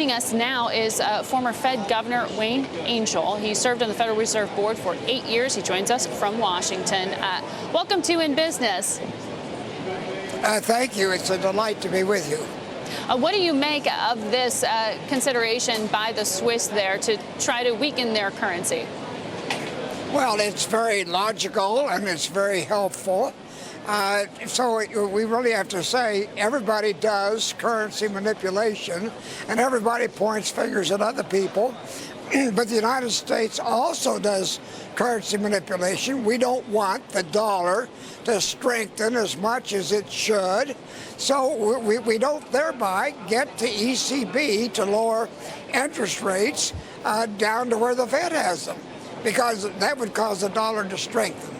Joining us now is former Fed Governor Wayne Angell. He served on the Federal Reserve Board for 8 years. He joins us from Washington. Welcome to In Business. Thank you. It's a delight to be with you. What do you make of this consideration by the Swiss there to try to weaken their currency? Well, it's very logical and it's very helpful. So we really have to say everybody does currency manipulation and everybody points fingers at other people. But the United States also does currency manipulation. We don't want the dollar to strengthen as much as it should. So we don't thereby get the ECB to lower interest rates down to where the Fed has them, because that would cause the dollar to strengthen.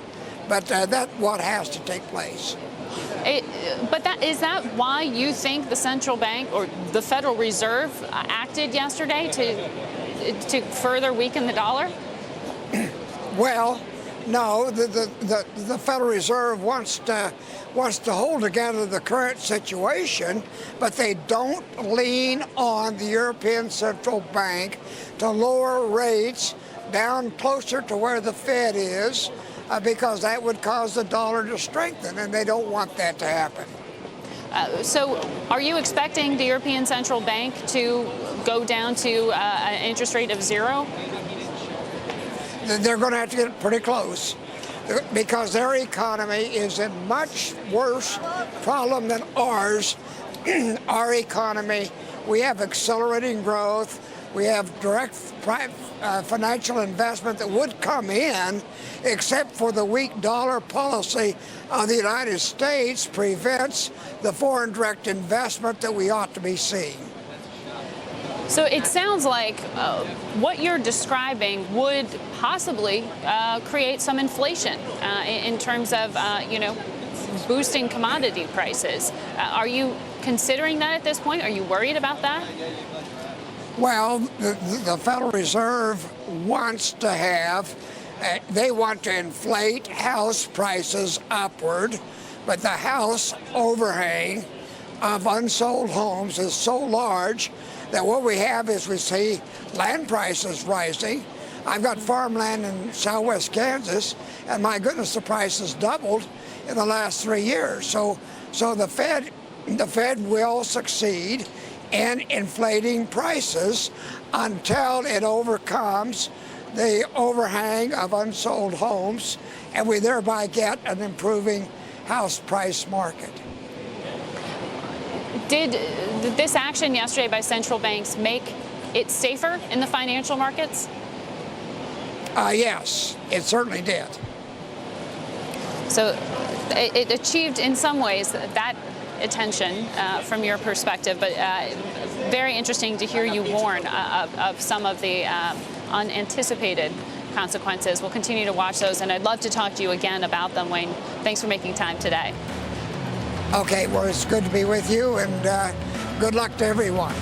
But that's what has to take place. Is that why you think the central bank or the Federal Reserve acted yesterday to further weaken the dollar? Well, no. The Federal Reserve wants to hold together the current situation, but they don't lean on the European Central Bank to lower rates down closer to where the Fed is. Because that would cause the dollar to strengthen, and they don't want that to happen. So are you expecting the European Central Bank to go down to an interest rate of 0? They're going to have to get pretty close, because their economy is in much worse problem than ours. Our economy, we have accelerating growth. We have direct financial investment that would come in, except for the weak dollar policy of the United States prevents the foreign direct investment that we ought to be seeing. So it sounds like what you're describing would possibly create some inflation in terms of, boosting commodity prices. Are you considering that at this point? Are you worried about that? Well, the Federal Reserve wants to have, they want to inflate house prices upward, but the house overhang of unsold homes is so large that what we have is we see land prices rising. I've got farmland in southwest Kansas, and my goodness, the price has doubled in the last 3 years. So the Fed will succeed in inflating prices until it overcomes the overhang of unsold homes, and we thereby get an improving house price market. Did this action yesterday by central banks make it safer in the financial markets? Yes, it certainly did. So it achieved in some ways that attention from your perspective, but very interesting to hear you warn of some of the unanticipated consequences. We'll continue to watch those, and I'd love to talk to you again about them, Wayne. Thanks for making time today. Okay, well, it's good to be with you, and good luck to everyone.